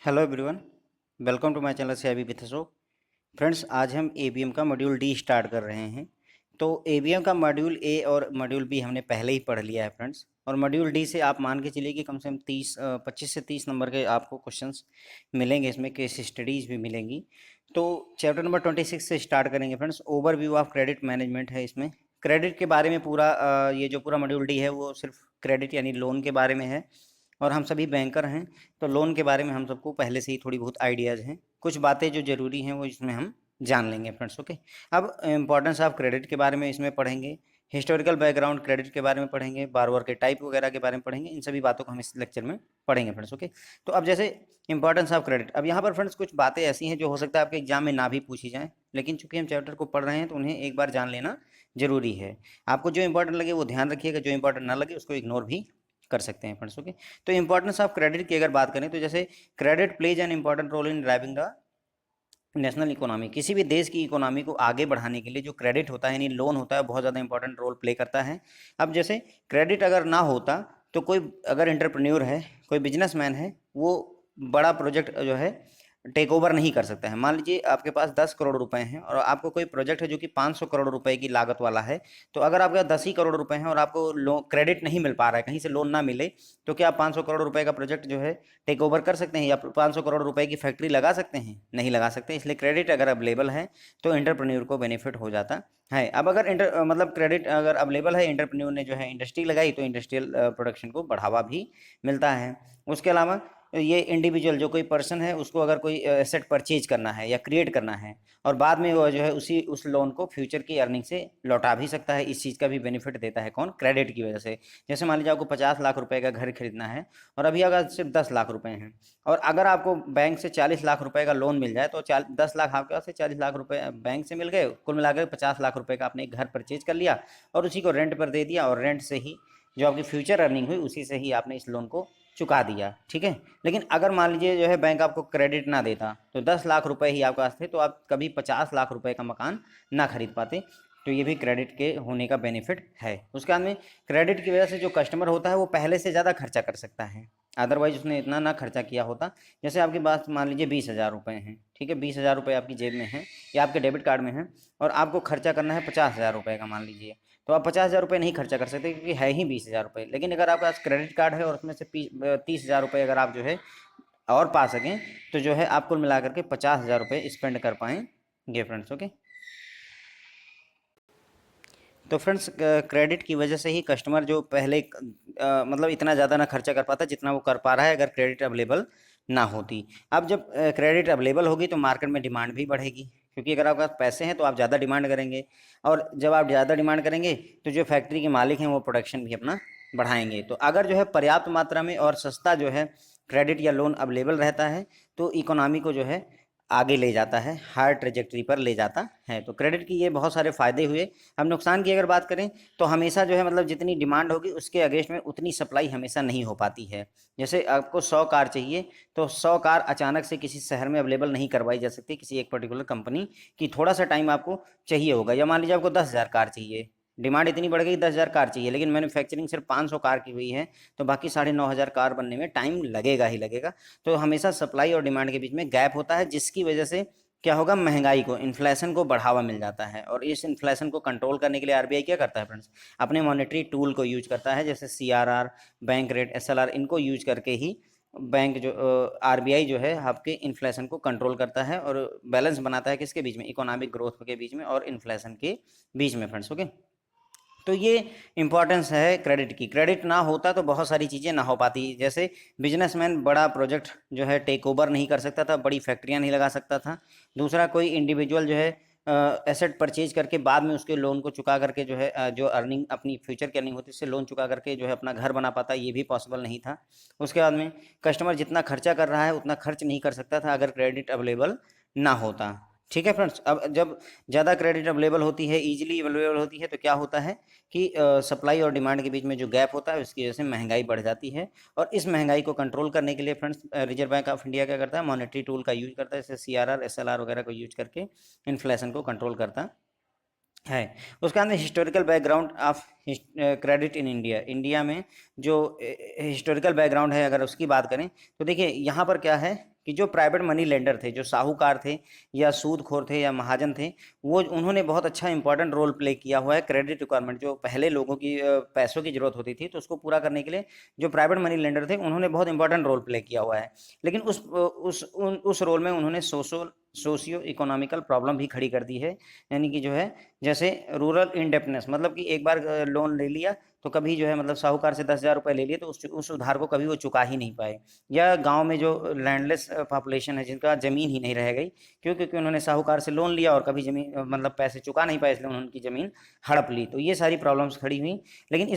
Hello everyone, welcome to my channel से with Ashok. Friends, आज हम एबीएम का मॉड्यूल डी स्टार्ट कर रहे हैं। तो एबीएम का मॉड्यूल ए और मॉड्यूल बी हमने पहले ही पढ़ लिया है फ्रेंड्स। और मॉड्यूल डी से आप मान के चलिए कि कम से कम 25 से 30 नंबर के आपको क्वेश्चंस मिलेंगे, इसमें केस स्टडीज़ भी मिलेंगी। तो चैप्टर नंबर 26 से स्टार्ट करेंगे friends. Overview of credit management है इसमें। क्रेडिट के बारे में पूरा ये जो पूरा मॉड्यूल डी है वो सिर्फ क्रेडिट यानी लोन के बारे में है। और हम सभी बैंकर हैं, तो लोन के बारे में हम सबको पहले से ही थोड़ी बहुत आइडियाज़ हैं। कुछ बातें जो ज़रूरी हैं वो इसमें हम जान लेंगे फ्रेंड्स। ओके, अब इंपॉर्टेंस ऑफ क्रेडिट के बारे में इसमें पढ़ेंगे, हिस्टोरिकल बैकग्राउंड क्रेडिट के बारे में पढ़ेंगे, बारवर के टाइप वगैरह के बारे में पढ़ेंगे। इन सभी बातों को हम इस लेक्चर में पढ़ेंगे फ्रेंड्स। ओके, तो अब जैसे इंपॉर्टेंस ऑफ क्रेडिट, अब यहाँ पर फ्रेंड्स कुछ बातें ऐसी हैं जो हो सकता है आपके एग्जाम में ना भी पूछी जाएँ, लेकिन चूंकि हम चैप्टर को पढ़ रहे हैं तो उन्हें एक बार जान लेना जरूरी है। आपको जो इंपॉर्टेंट लगे वो ध्यान रखिएगा, जो इंपॉर्टेंट ना लगे उसको इग्नोर भी कर सकते हैं फ्रेंड्स। ओके, तो इंपॉर्टेंस ऑफ क्रेडिट की अगर बात करें तो जैसे credit plays an important role in driving the national economy. किसी भी देश की इकोनॉमी को आगे बढ़ाने के लिए जो क्रेडिट होता है यानी लोन होता है बहुत ज़्यादा इंपॉर्टेंट रोल प्ले करता है। अब जैसे क्रेडिट अगर ना होता तो कोई अगर एंटरप्रेन्योर है, कोई बिजनेसमैन है, वो बड़ा प्रोजेक्ट जो है टेक ओवर नहीं कर सकता है। मान लीजिए आपके पास 10 करोड़ रुपए हैं और आपको कोई प्रोजेक्ट है जो कि 500 करोड़ रुपए की लागत वाला है। तो अगर आपके पास 10 ही करोड़ रुपए हैं और आपको लोन क्रेडिट नहीं मिल पा रहा है, कहीं से लोन ना मिले, तो क्या आप 500 करोड़ रुपए का प्रोजेक्ट जो है टेक ओवर कर सकते हैं या 500 करोड़ रुपए की फैक्ट्री लगा सकते हैं? नहीं लगा सकते। इसलिए क्रेडिट अगर अवेलेबल है तो एंटरप्रेन्योर को बेनिफिट हो जाता है। अब अगर मतलब क्रेडिट अगर अवेलेबल है, एंटरप्रेन्योर ने जो है इंडस्ट्री लगाई, तो इंडस्ट्रियल प्रोडक्शन को बढ़ावा भी मिलता है। उसके अलावा ये इंडिविजुअल जो कोई पर्सन है उसको अगर कोई एसेट परचेज करना है या क्रिएट करना है और बाद में वो जो है उस लोन को फ्यूचर की अर्निंग से लौटा भी सकता है। इस चीज़ का भी बेनिफिट देता है कौन? क्रेडिट की वजह से। जैसे मान लीजिए आपको 50 लाख रुपए का घर खरीदना है और अभी अगर सिर्फ 10 लाख रुपए हैं और अगर आपको बैंक से 40 लाख रुपए का लोन मिल जाए तो 10 लाख आपके पास से 40 लाख रुपए बैंक से मिल गए, कुल मिलाकर 50 लाख रुपए का आपने एक घर परचेज कर लिया और उसी को रेंट पर दे दिया और रेंट से ही जो आपकी फ्यूचर अर्निंग हुई उसी से ही आपने इस लोन को चुका दिया। ठीक है, लेकिन अगर मान लीजिए जो है बैंक आपको क्रेडिट ना देता तो 10 लाख रुपए ही आपके पास थे तो आप कभी 50 लाख रुपए का मकान ना खरीद पाते। तो ये भी क्रेडिट के होने का बेनिफिट है। उसके बाद में क्रेडिट की वजह से जो कस्टमर होता है वो पहले से ज़्यादा खर्चा कर सकता है, अदरवाइज उसने इतना ना खर्चा किया होता। जैसे आपके पास मान लीजिए 20,000 रुपये हैं, ठीक है, 20,000 रुपये आपकी जेब में हैं या आपके डेबिट कार्ड में हैं और आपको खर्चा करना है 50,000 रुपये का मान लीजिए, तो आप 50,000 रुपये नहीं खर्चा कर सकते क्योंकि है ही 20,000 रुपये। लेकिन अगर आपके पास क्रेडिट कार्ड है और उसमें से 30,000 रुपये अगर आप जो है और पा सकें तो जो है आप कुल मिला करके 50,000 रुपये स्पेंड कर पाएंगे फ्रेंड्स। ओके, तो फ्रेंड्स क्रेडिट की वजह से ही कस्टमर जो पहले मतलब इतना ज़्यादा ना खर्चा कर पाता जितना वो कर पा रहा है अगर क्रेडिट अवेलेबल ना होती। अब जब क्रेडिट अवेलेबल होगी तो मार्केट में डिमांड भी बढ़ेगी, क्योंकि अगर आपके पास पैसे हैं तो आप ज़्यादा डिमांड करेंगे और जब आप ज़्यादा डिमांड करेंगे तो जो फैक्ट्री के मालिक हैं वो प्रोडक्शन भी अपना बढ़ाएंगे। तो अगर जो है पर्याप्त मात्रा में और सस्ता जो है क्रेडिट या लोन अवेलेबल रहता है तो इकोनॉमी को जो है आगे ले जाता है, हायर ट्रेजेक्टरी पर ले जाता है। तो क्रेडिट की ये बहुत सारे फ़ायदे हुए। हम नुकसान की अगर बात करें तो हमेशा जो है मतलब जितनी डिमांड होगी उसके अगेंस्ट में उतनी सप्लाई हमेशा नहीं हो पाती है। जैसे आपको 100 कार चाहिए तो 100 कार अचानक से किसी शहर में अवेलेबल नहीं करवाई जा सकती किसी एक पर्टिकुलर कंपनी की, थोड़ा सा टाइम आपको चाहिए होगा। या मान लीजिए आपको 10,000 कार चाहिए, डिमांड इतनी बढ़ गई 10,000 कार चाहिए, लेकिन मैन्युफैक्चरिंग सिर्फ 500 कार की हुई है तो बाकी 9,500 कार बनने में टाइम लगेगा ही लगेगा। तो हमेशा सप्लाई और डिमांड के बीच में गैप होता है, जिसकी वजह से क्या होगा, महंगाई को, इन्फ्लेशन को बढ़ावा मिल जाता है। और इस इन्फ्लेशन को कंट्रोल करने के लिए आरबीआई क्या करता है फ्रेंड्स? अपने मॉनेटरी टूल को यूज करता है, जैसे सीआरआर, बैंक रेट, एसएलआर, इनको यूज करके ही बैंक जो आरबीआई जो है आपके इन्फ्लेशन को कंट्रोल करता है और बैलेंस बनाता है किसके बीच में? इकोनॉमिक ग्रोथ के बीच में और इन्फ्लेशन के बीच में फ्रेंड्स। ओके, तो ये इंपॉर्टेंस है क्रेडिट की। क्रेडिट ना होता तो बहुत सारी चीज़ें ना हो पाती, जैसे बिजनेसमैन बड़ा प्रोजेक्ट जो है टेक ओवर नहीं कर सकता था, बड़ी फैक्ट्रियां नहीं लगा सकता था। दूसरा, कोई इंडिविजुअल जो है एसेट परचेज करके बाद में उसके लोन को चुका करके जो है जो अर्निंग अपनी फ्यूचर की अर्निंग होती है उससे लोन चुका करके जो है अपना घर बना पाता, ये भी पॉसिबल नहीं था। उसके बाद में कस्टमर जितना खर्चा कर रहा है उतना खर्च नहीं कर सकता था अगर क्रेडिट अवेलेबल ना होता। ठीक है फ्रेंड्स, अब जब ज़्यादा क्रेडिट अवेलेबल होती है, इजीली अवेलेबल होती है, तो क्या होता है कि सप्लाई और डिमांड के बीच में जो गैप होता है उसकी वजह से महंगाई बढ़ जाती है। और इस महंगाई को कंट्रोल करने के लिए friends reserve bank of India क्या करता है? मॉनेटरी टूल का यूज करता है, जैसे सीआरआर, एसएलआर वगैरह को यूज करके इन्फ्लेशन को कंट्रोल करता है। उसके अंदर historical background of credit in India, India में जो हिस्टोरिकल बैकग्राउंड है अगर उसकी बात करें तो देखिए यहाँ पर क्या है कि जो प्राइवेट मनी लेंडर थे, जो साहूकार थे या सूदखोर थे या महाजन थे, वो उन्होंने बहुत अच्छा इंपॉर्टेंट रोल प्ले किया हुआ है क्रेडिट रिक्वायरमेंट। जो पहले लोगों की पैसों की ज़रूरत होती थी तो उसको पूरा करने के लिए जो प्राइवेट मनी लेंडर थे उन्होंने बहुत इंपॉर्टेंट रोल प्ले किया हुआ है। लेकिन उस रोल में उन्होंने सोशियो इकोनॉमिकल प्रॉब्लम भी खड़ी कर दी है। यानी कि जो है जैसे रूरल इंडेप्टनेस, मतलब कि एक बार लोन ले लिया तो कभी जो है मतलब साहूकार से 10,000 रुपये ले लिए तो उस उधार को कभी वो चुका ही नहीं पाए। या गांव में जो लैंडलेस पॉपुलेशन है जिनका ज़मीन ही नहीं रह गई, क्यों? क्योंकि उन्होंने साहूकार से लोन लिया और कभी ज़मीन मतलब पैसे चुका नहीं पाए, इसलिए उन्होंने उनकी ज़मीन हड़प ली। तो ये सारी प्रॉब्लम्स खड़ी हुई। लेकिन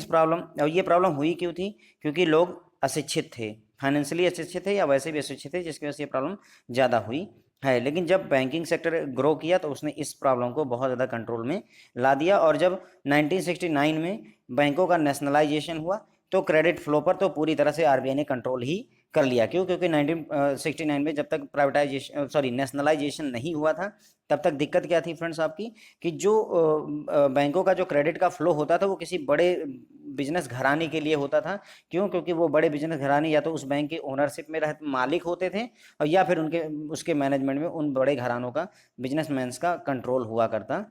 ये प्रॉब्लम हुई क्यों थी? क्योंकि लोग अशिक्षित थे, फाइनेंशियली अशिक्षित थे या वैसे भी अशिक्षित थे, जिसकी वजह से ये प्रॉब्लम ज़्यादा हुई है। लेकिन जब बैंकिंग सेक्टर ग्रो किया तो उसने इस प्रॉब्लम को बहुत ज़्यादा कंट्रोल में ला दिया। और जब 1969 में बैंकों का नेशनलाइजेशन हुआ तो क्रेडिट फ्लो पर तो पूरी तरह से आरबीआई ने कंट्रोल ही कर लिया। क्यों? क्योंकि 1969 में जब तक नेशनलाइजेशन नहीं हुआ था तब तक दिक्कत क्या थी फ्रेंड्स आपकी, कि जो बैंकों का जो क्रेडिट का फ्लो होता था वो किसी बड़े बिजनेस घराने के लिए होता था। क्यों? क्योंकि वो बड़े बिजनेस घराने या तो उस बैंक के ओनरशिप में मालिक होते थे और या फिर उसके मैनेजमेंट में उन बड़े घरानों का, बिजनेसमैन्स का कंट्रोल हुआ करता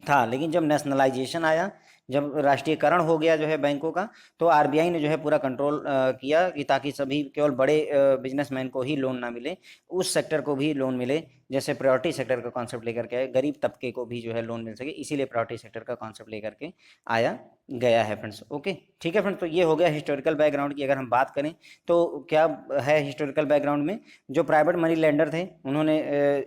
था। लेकिन जब नेशनलाइजेशन आया, जब राष्ट्रीयकरण हो गया जो है बैंकों का, तो आरबीआई ने जो है पूरा कंट्रोल किया कि ताकि सभी केवल बड़े बिजनेसमैन को ही लोन ना मिले, उस सेक्टर को भी लोन मिले। जैसे प्रायोरिटी सेक्टर का कॉन्सेप्ट लेकर के आए, गरीब तबके को भी जो है लोन मिल सके, इसीलिए प्रायोरिटी सेक्टर का कॉन्सेप्ट लेकर के आया गया है फ्रेंड्स। ओके, ठीक है फ्रेंड्स। तो ये हो गया हिस्टोरिकल बैकग्राउंड की। अगर हम बात करें तो क्या है हिस्टोरिकल बैकग्राउंड में, जो प्राइवेट मनी लेंडर थे उन्होंने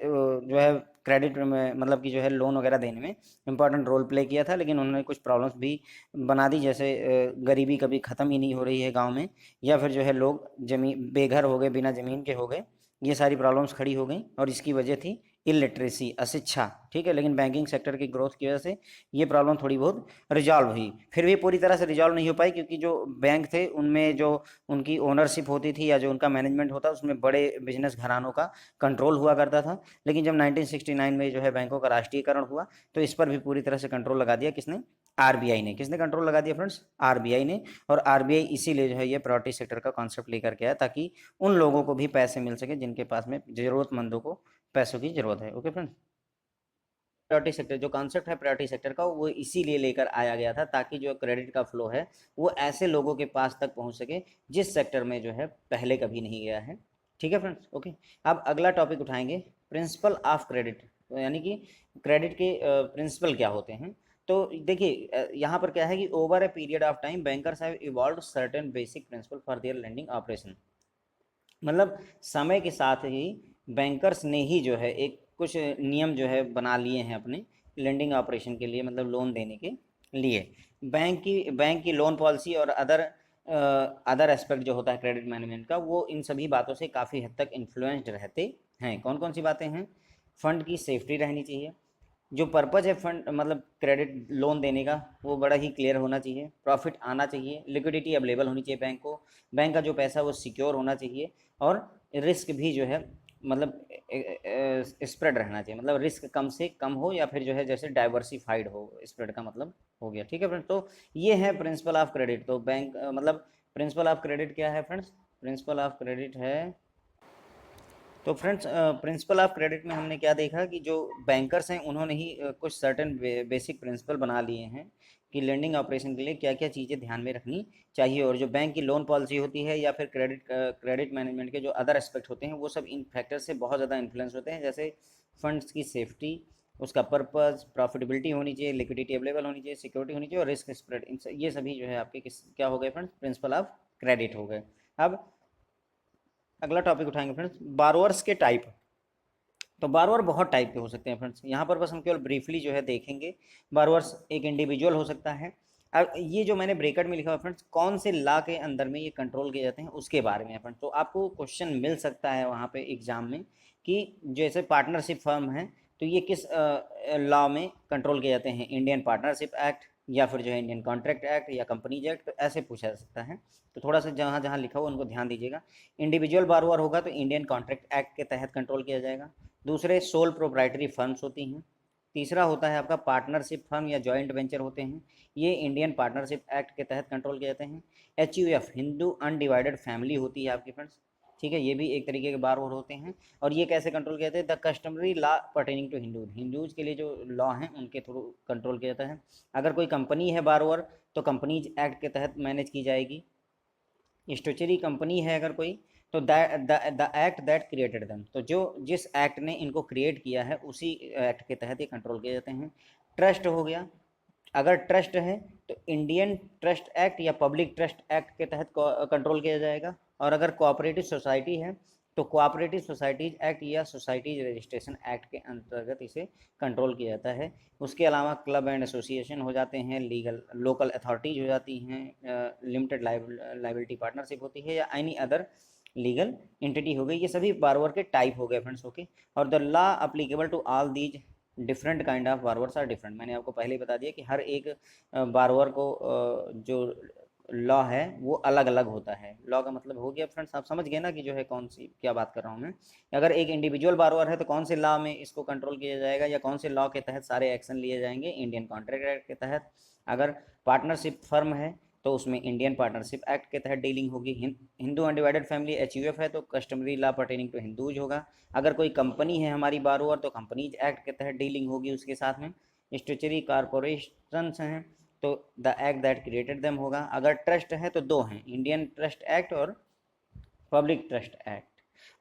जो है क्रेडिट में मतलब कि जो है लोन वगैरह देने में इंपॉर्टेंट रोल प्ले किया था। लेकिन उन्होंने कुछ प्रॉब्लम्स भी बना दी, जैसे गरीबी कभी ख़त्म ही नहीं हो रही है गांव में, या फिर जो है लोग ज़मीन बेघर हो गए, बिना ज़मीन के हो गए। ये सारी प्रॉब्लम्स खड़ी हो गई और इसकी वजह थी इलिटरेसी, अशिक्षा। ठीक है, लेकिन बैंकिंग सेक्टर की ग्रोथ की वजह से ये प्रॉब्लम थोड़ी बहुत रिजॉल्व हुई। फिर भी पूरी तरह से रिजॉल्व नहीं हो पाई, क्योंकि जो बैंक थे उनमें जो उनकी ओनरशिप होती थी या जो उनका मैनेजमेंट होता उसमें बड़े बिजनेस घरानों का कंट्रोल हुआ करता था। लेकिन जब 1969 में जो है बैंकों का राष्ट्रीयकरण हुआ तो इस पर भी पूरी तरह से कंट्रोल लगा दिया। किसने? आरबीआई ने। किसने कंट्रोल लगा दिया फ्रेंड्स? आरबीआई ने। और आरबीआई इसीलिए जो है ये प्रायोरिटी सेक्टर का कॉन्सेप्ट लेकर के आया, ताकि उन लोगों को भी पैसे मिल सके जिनके पास में ज़रूरतमंदों को पैसों की ज़रूरत है। ओके फ्रेंड्स, प्रायोरिटी सेक्टर जो कॉन्सेप्ट है प्रायोरिटी सेक्टर का, वो इसीलिए लेकर आया गया था ताकि जो क्रेडिट का फ्लो है वो ऐसे लोगों के पास तक पहुंच सके जिस सेक्टर में जो है पहले कभी नहीं गया है। ठीक है फ्रेंड्स, ओके। अब अगला टॉपिक उठाएंगे, प्रिंसिपल ऑफ क्रेडिट। तो यानी कि क्रेडिट के प्रिंसिपल क्या होते हैं। तो देखिए यहाँ पर क्या है कि over a period of time bankers have evolve certain basic principle for their lending operation. मतलब समय के साथ ही बैंकर्स ने ही जो है एक कुछ नियम जो है बना लिए हैं अपने लेंडिंग ऑपरेशन के लिए, मतलब लोन देने के लिए। बैंक की लोन पॉलिसी और अदर एस्पेक्ट जो होता है क्रेडिट मैनेजमेंट का, वो इन सभी बातों से काफ़ी हद तक इन्फ्लुएंस्ड रहते हैं। कौन कौन सी बातें हैं? फंड की सेफ्टी रहनी चाहिए, जो पर्पज़ है फंड मतलब क्रेडिट लोन देने का वो बड़ा ही क्लियर होना चाहिए, प्रॉफिट आना चाहिए, लिक्विडिटी अवेलेबल होनी चाहिए बैंक को, बैंक का जो पैसा वो सिक्योर होना चाहिए, और रिस्क भी जो है मतलब स्प्रेड रहना चाहिए, मतलब रिस्क कम से कम हो या फिर जो है जैसे डाइवर्सिफाइड हो, स्प्रेड का मतलब हो गया। ठीक है फ्रेंड्स, तो ये है प्रिंसिपल ऑफ क्रेडिट। तो बैंक मतलब प्रिंसिपल ऑफ क्रेडिट क्या है फ्रेंड्स? प्रिंसिपल ऑफ क्रेडिट है, तो फ्रेंड्स प्रिंसिपल ऑफ क्रेडिट में हमने क्या देखा कि जो बैंकर्स हैं उन्होंने ही कुछ सर्टेन बेसिक प्रिंसिपल बना लिए हैं कि लेंडिंग ऑपरेशन के लिए क्या क्या चीज़ें ध्यान में रखनी चाहिए। और जो बैंक की लोन पॉलिसी होती है या फिर क्रेडिट मैनेजमेंट के जो अदर एस्पेक्ट होते हैं वो सब इन फैक्टर से बहुत ज़्यादा इन्फ्लुएंस होते हैं, जैसे फंड्स की सेफ्टी, उसका पर्पज़, प्रॉफिटेबिलिटी होनी चाहिए, लिक्विडिटी अवेलेबल होनी चाहिए, सिक्योरिटी होनी चाहिए और रिस्क स्प्रेड। ये सभी जो है आपके क्या हो गए फ्रेंड्स? प्रिंसिपल ऑफ क्रेडिट हो गए। अब अगला टॉपिक उठाएंगे फ्रेंड्स, बारोअर्स के टाइप। तो बारोअर बहुत टाइप के हो सकते हैं फ्रेंड्स, यहाँ पर बस हम केवल ब्रीफली जो है देखेंगे। बारोअर्स एक इंडिविजुअल हो सकता है। अब ये जो मैंने ब्रेकेट में लिखा हुआ फ्रेंड्स, कौन से लॉ के अंदर में ये कंट्रोल किए जाते हैं उसके बारे में है फ्रेंड्स। तो आपको क्वेश्चन मिल सकता है वहाँ पे एग्जाम में कि जैसे पार्टनरशिप फर्म है तो ये किस लॉ में कंट्रोल किए जाते हैं, इंडियन पार्टनरशिप एक्ट या फिर जो है इंडियन कॉन्ट्रैक्ट एक्ट या कंपनीज एक्ट, तो ऐसे पूछा जा सकता है। तो थोड़ा सा जहाँ जहाँ लिखा हुआ उनको ध्यान दीजिएगा। इंडिविजुअल बारोअर होगा तो इंडियन कॉन्ट्रैक्ट एक्ट के तहत कंट्रोल किया जाएगा। दूसरे सोल प्रोप्राइटरी फर्म्स होती हैं। तीसरा होता है आपका पार्टनरशिप फर्म या जॉइंट वेंचर होते हैं, ये इंडियन पार्टनरशिप एक्ट के तहत कंट्रोल किए जाते हैं। HUF हिंदू अनडिवाइडेड फैमिली होती है आपकी फ्रेंड्स, ठीक है, ये भी एक तरीके के बारोवर होते हैं। और ये कैसे कंट्रोल किया जाता है? The customary law pertaining to Hindus, Hindus के लिए जो लॉ हैं उनके थ्रू कंट्रोल किया जाता है। अगर कोई कंपनी है बारोवर तो कंपनीज एक्ट के तहत मैनेज की जाएगी। स्टेचुरी कंपनी है अगर कोई, तो the act that created them, तो जो जिस एक्ट ने इनको क्रिएट किया है उसी एक्ट के तहत ये कंट्रोल किए जाते हैं। ट्रस्ट हो गया, अगर ट्रस्ट है तो इंडियन ट्रस्ट एक्ट या पब्लिक ट्रस्ट एक्ट के तहत कंट्रोल किया जाएगा। और अगर कोऑपरेटिव सोसाइटी है तो कोऑपरेटिव सोसाइटीज एक्ट या सोसाइटीज रजिस्ट्रेशन एक्ट के अंतर्गत इसे कंट्रोल किया जाता है। उसके अलावा क्लब एंड एसोसिएशन हो जाते हैं, लीगल लोकल अथॉरिटीज हो जाती हैं, लिमिटेड लाइबिलिटी पार्टनरशिप होती है, या एनी अदर लीगल एंटिटी हो गई। ये सभी बारोवर के टाइप हो गए फ्रेंड्स, ओके। और the law applicable to all these different kind of borrowers are different. मैंने आपको पहले ही बता दिया कि हर एक बारोवर को जो लॉ है वो अलग अलग होता है। लॉ का मतलब हो गया फ्रेंड्स, आप समझ गए ना कि जो है कौन सी क्या बात कर रहा हूँ मैं। अगर एक इंडिविजुअल बारोवर है तो कौन से लॉ में इसको कंट्रोल किया जाएगा या कौन से लॉ के तहत सारे एक्शन लिए जाएंगे? इंडियन कॉन्ट्रैक्ट एक्ट के तहत। अगर पार्टनरशिप फर्म है तो उसमें इंडियन पार्टनरशिप एक्ट के तहत डीलिंग होगी। हिंदू अनडिवाइडेड फैमिली HUF है तो customary law pertaining to Hindus होगा। अगर कोई कंपनी है हमारी बारोवर तो कंपनीज एक्ट के तहत डीलिंग होगी उसके साथ में। स्टेचुरी कॉरपोरेशन हैं तो the act that created them होगा। अगर ट्रस्ट है तो दो हैं, इंडियन ट्रस्ट एक्ट और पब्लिक ट्रस्ट एक्ट।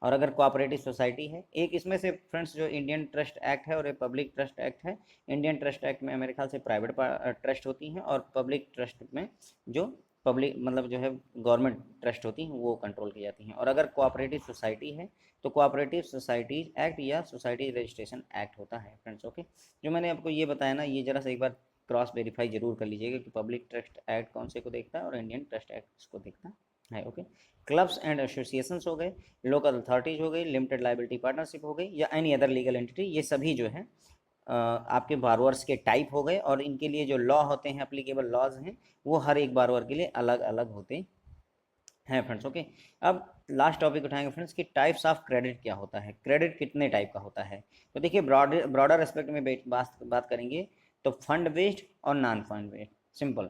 और अगर कोऑपरेटिव सोसाइटी है, एक इसमें से फ्रेंड्स जो इंडियन ट्रस्ट एक्ट है और ये पब्लिक ट्रस्ट एक्ट है। इंडियन ट्रस्ट एक्ट में मेरे ख्याल से प्राइवेट ट्रस्ट होती हैं और पब्लिक ट्रस्ट में जो पब्लिक मतलब जो है गवर्नमेंट ट्रस्ट होती हैं वो कंट्रोल की जाती हैं। और अगर कोऑपरेटिव सोसाइटी है तो कोऑपरेटिव सोसाइटीज एक्ट या सोसाइटी रजिस्ट्रेशन एक्ट होता है फ्रेंड्स, ओके। जो मैंने आपको ये बताया ना, ये जरा सा एक बार क्रॉस वेरीफाई जरूर कर लीजिएगा कि पब्लिक ट्रस्ट एक्ट कौन से को देखता है और इंडियन ट्रस्ट एक्ट को देखता है, ओके। क्लब्स एंड एसोसिएशंस हो गए, लोकल अथॉरिटीज हो गई, लिमिटेड लाइबिलिटी पार्टनरशिप हो गई, या एनी अदर लीगल एंटिटी, ये सभी जो है आपके बारोवर्स के टाइप हो गए। और इनके लिए जो लॉ होते हैं, एप्लीकेबल लॉज हैं, वो हर एक बारोवर के लिए अलग अलग होते हैं फ्रेंड्स, ओके। अब लास्ट टॉपिक उठाएंगे फ्रेंड्स कि टाइप्स ऑफ क्रेडिट क्या होता है, क्रेडिट कितने टाइप का होता है। तो देखिए ब्रॉडर एस्पेक्ट में बात करेंगे तो फंड बेस्ड और non fund based. Simple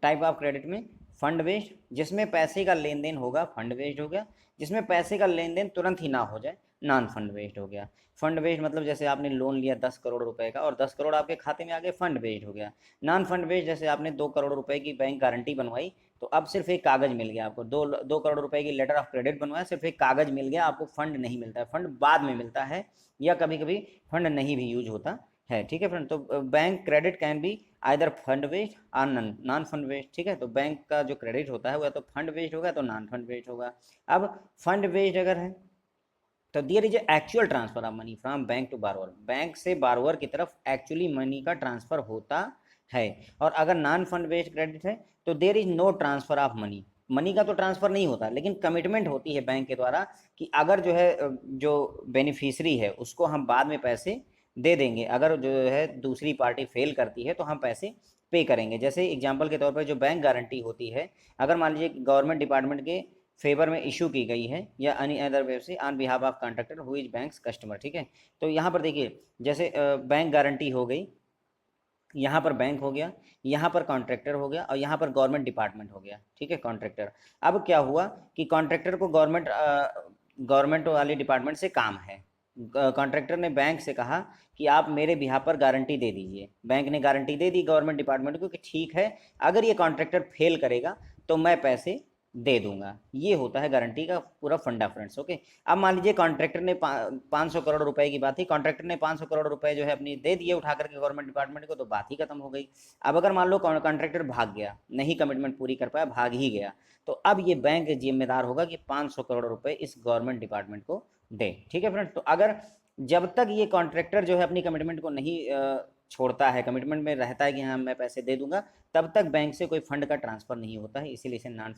type of credit में फंड बेस्ड, जिसमें पैसे का लेन देन होगा, फंड बेस्ड हो गया। जिसमें पैसे का लेन देन तुरंत ही ना हो जाए, नॉन फंड बेस्ड हो गया। फंड बेस्ड मतलब जैसे आपने लोन लिया 10 करोड़ रुपए का और 10 करोड़ आपके खाते में आ गए, फंड बेस्ड हो गया। नॉन फंड बेस्ड जैसे आपने 2 करोड़ रुपए की बैंक गारंटी बनवाई तो अब सिर्फ एक कागज मिल गया आपको, 2 करोड़ रुपए की लेटर ऑफ क्रेडिट बनवाया, सिर्फ एक कागज मिल गया आपको, फंड नहीं मिलता है। फंड बाद में मिलता है या कभी कभी फंड नहीं भी यूज होता है, ठीक है फ्रेंड। तो bank credit can be either fund based और नॉन फंड बेस्ड, ठीक है। तो बैंक का जो क्रेडिट होता है वो या तो फंड बेस्ड होगा तो नॉन फंड बेस्ड होगा। अब फंड बेस्ड अगर है तो there is actual transfer of money from bank to borrower, bank से बारोवर की तरफ एक्चुअली मनी का ट्रांसफर होता है। और अगर नॉन फंड बेस्ड क्रेडिट है तो there is no transfer of money, money का तो ट्रांसफर नहीं होता लेकिन कमिटमेंट होती है बैंक के द्वारा कि अगर जो है जो बेनिफिशरी है उसको हम बाद में पैसे दे देंगे, अगर जो है दूसरी पार्टी फेल करती है तो हम पैसे पे करेंगे। जैसे एग्जाम्पल के तौर पर जो बैंक गारंटी होती है, अगर मान लीजिए गवर्नमेंट डिपार्टमेंट के फेवर में इशू की गई है या एनी अदर वे से on behalf of contractor who is banks customer, ठीक है। तो यहाँ पर देखिए जैसे बैंक गारंटी हो गई, यहाँ पर बैंक हो गया, यहाँ पर कॉन्ट्रैक्टर हो गया और यहाँ पर गवर्नमेंट डिपार्टमेंट हो गया, ठीक है, कॉन्ट्रैक्टर। अब क्या हुआ कि कॉन्ट्रैक्टर को गवर्नमेंट वाले डिपार्टमेंट से काम है, कॉन्ट्रैक्टर ने बैंक से कहा कि आप मेरे बिहाफ पर गारंटी दे दीजिए। बैंक ने गारंटी दे दी गवर्नमेंट डिपार्टमेंट को कि ठीक है, अगर ये कॉन्ट्रैक्टर फेल करेगा तो मैं पैसे दे दूंगा। ये होता है गारंटी का पूरा फंडा फ्रेंड्स, ओके। अब मान लीजिए कॉन्ट्रैक्टर ने 500 करोड़ रुपए की बात थी, कॉन्ट्रैक्टर ने 500 करोड़ रुपए जो है अपनी दे दिए उठा करके गवर्नमेंट डिपार्टमेंट को, तो बात ही खत्म हो गई। अब अगर मान लो कॉन्ट्रैक्टर भाग गया, नहीं कमिटमेंट पूरी कर पाया, भाग ही गया, तो अब ये बैंक जिम्मेदार होगा कि 500 करोड़ रुपए इस गवर्नमेंट डिपार्टमेंट को दे, ठीक है फ्रेंड्स। तो अगर जब तक ये कॉन्ट्रैक्टर जो है अपनी कमिटमेंट को नहीं छोड़ता है, कमिटमेंट में रहता है कि हाँ मैं पैसे दे दूंगा, तब तक बैंक से कोई फंड का ट्रांसफर नहीं होता है, इसीलिए इसे नॉन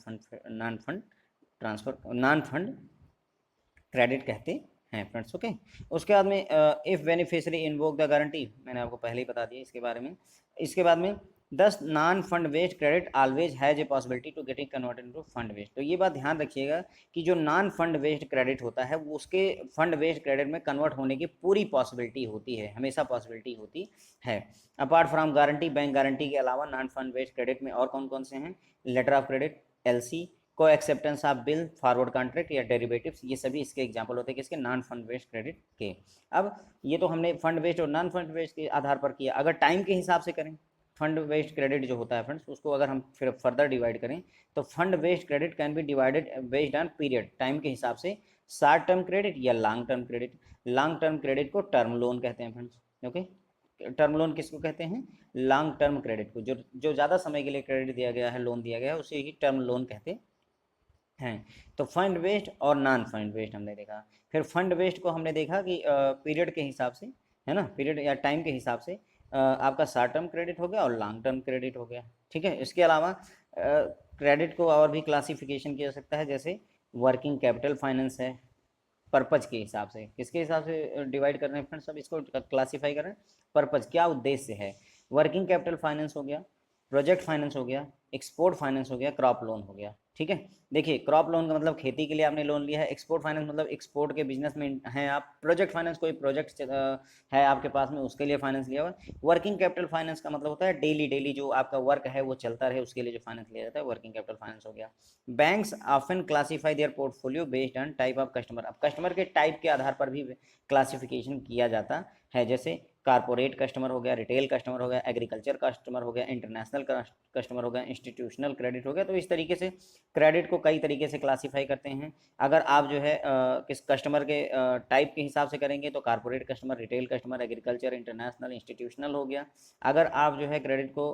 फंड क्रेडिट कहते हैं फ्रेंड्स, ओके। उसके बाद में if beneficiary invoke the guarantee, मैंने आपको पहले ही बता दिया इसके बारे में। इसके बाद में this non fund based credit always has a possibility to getting converted into fund based. तो ये बात ध्यान रखिएगा कि जो नॉन फंड बेस्ड क्रेडिट होता है वो उसके फंड बेस्ड क्रेडिट में कन्वर्ट होने की पूरी पॉसिबिलिटी होती है, हमेशा पॉसिबिलिटी होती है। Apart from guarantee, bank guarantee के अलावा नॉन फंड बेस्ड क्रेडिट में और कौन कौन से हैं? लेटर ऑफ क्रेडिट, LC, को acceptance of bill, forward contract या डेरिवेटिव्स, ये सभी इसके एग्जाम्पल होते हैं किसके, नॉन फंड बेस्ड क्रेडिट के। अब ये तो हमने फंड बेस्ड और नॉन फंड बेस्ड के आधार पर किया। अगर टाइम के हिसाब से करें, फंड बेस्ड क्रेडिट जो होता है फ्रेंड्स, उसको अगर हम फिर फर्दर डिवाइड करें तो fund based credit can be divided based on period, time के हिसाब से, शॉर्ट टर्म क्रेडिट या long term credit. Long term credit को टर्म लोन कहते हैं फ्रेंड्स। ओके, टर्म लोन किसको कहते हैं, लॉन्ग टर्म क्रेडिट को, जो जो ज़्यादा समय के लिए क्रेडिट दिया गया है, लोन दिया गया है, उसे ही टर्म लोन कहते हैं। तो फंड बेस्ड और नॉन फंड बेस्ड हमने देखा। फिर फंड बेस्ड को हमने देखा कि पीरियड के हिसाब से, है ना, पीरियड या टाइम के हिसाब से आपका शॉर्ट टर्म क्रेडिट हो गया और लॉन्ग टर्म क्रेडिट हो गया। ठीक है, इसके अलावा क्रेडिट को और भी क्लासिफिकेशन किया जा सकता है, जैसे वर्किंग कैपिटल फाइनेंस है, पर्पज के हिसाब से, किसके हिसाब से डिवाइड कर रहे हैं फ्रेंड्स, सब इसको क्लासीफाई कर रहे हैं, पर्पज क्या उद्देश्य है। वर्किंग कैपिटल फाइनेंस हो गया, प्रोजेक्ट फाइनेंस हो गया, एक्सपोर्ट फाइनेंस हो गया, क्रॉप लोन हो गया। ठीक है, देखिए क्रॉप लोन का मतलब खेती के लिए आपने लोन लिया है, एक्सपोर्ट फाइनेंस मतलब एक्सपोर्ट के बिजनेस में हैं आप, प्रोजेक्ट फाइनेंस कोई प्रोजेक्ट है आपके पास में, उसके लिए फाइनेंस लिया हुआ। वर्किंग कैपिटल फाइनेंस का मतलब होता है डेली डेली जो आपका वर्क है वो चलता रहे, उसके लिए जो फाइनेंस लिया जाता है, वर्किंग कैपिटल फाइनेंस हो गया। Banks often classify their portfolio based on type of customer, अब कस्टमर के टाइप के आधार पर भी क्लासिफिकेशन किया जाता है, जैसे कारपोरेट कस्टमर हो गया, रिटेल कस्टमर हो गया, एग्रीकल्चर कस्टमर हो गया, इंटरनेशनल कस्टमर हो गया, इंस्टीट्यूशनल क्रेडिट हो गया। तो इस तरीके से क्रेडिट को कई तरीके से क्लासीफाई करते हैं। अगर आप जो है किस कस्टमर के टाइप के हिसाब से करेंगे तो corporate customer, retail customer, agriculture, international, institutional हो गया। अगर आप जो है क्रेडिट को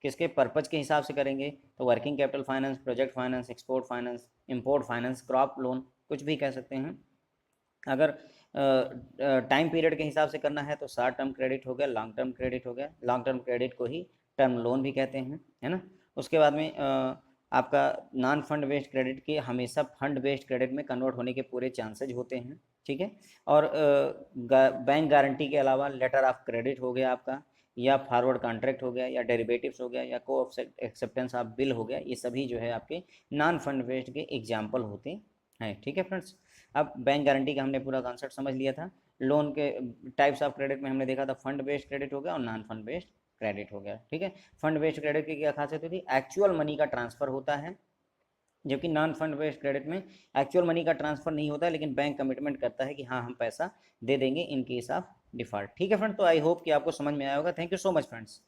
किसके पर्पज के हिसाब से करेंगे तो working capital finance, project finance, export finance, import finance, crop loan, कुछ भी कह सकते हैं। अगर टाइम पीरियड के हिसाब से करना है तो शॉर्ट टर्म क्रेडिट हो गया, लॉन्ग टर्म क्रेडिट हो गया। लॉन्ग टर्म क्रेडिट को ही टर्म लोन भी कहते हैं, है ना। उसके बाद में आपका नॉन फंड बेस्ड क्रेडिट के हमेशा फंड बेस्ड क्रेडिट में कन्वर्ट होने के पूरे चांसेज होते हैं। ठीक है, और बैंक गारंटी के अलावा लेटर ऑफ क्रेडिट हो गया आपका, या फॉरवर्ड कॉन्ट्रैक्ट हो गया, या डेरिवेटिव्स हो गया, या को एक्सेप्टेंस ऑफ बिल हो गया, ये सभी जो है आपके नॉन फंड बेस्ड के एग्जाम्पल होते हैं। ठीक है फ्रेंड्स, अब बैंक गारंटी का हमने पूरा कॉन्सेप्ट समझ लिया था। लोन के टाइप्स ऑफ क्रेडिट में हमने देखा था फंड बेस्ड क्रेडिट हो गया और नॉन फंड बेस्ड क्रेडिट हो गया। ठीक है, फंड बेस्ड क्रेडिट की क्या खासियत होती है, एक्चुअल मनी का ट्रांसफर होता है, जबकि नॉन फंड बेस्ड क्रेडिट में एक्चुअल मनी का ट्रांसफर नहीं होता है, लेकिन बैंक कमिटमेंट करता है कि हाँ हम पैसा दे देंगे इन केस ऑफ डिफॉल्ट। ठीक है फ्रेंड, तो आई होप कि आपको समझ में आया होगा। Thank you so much friends.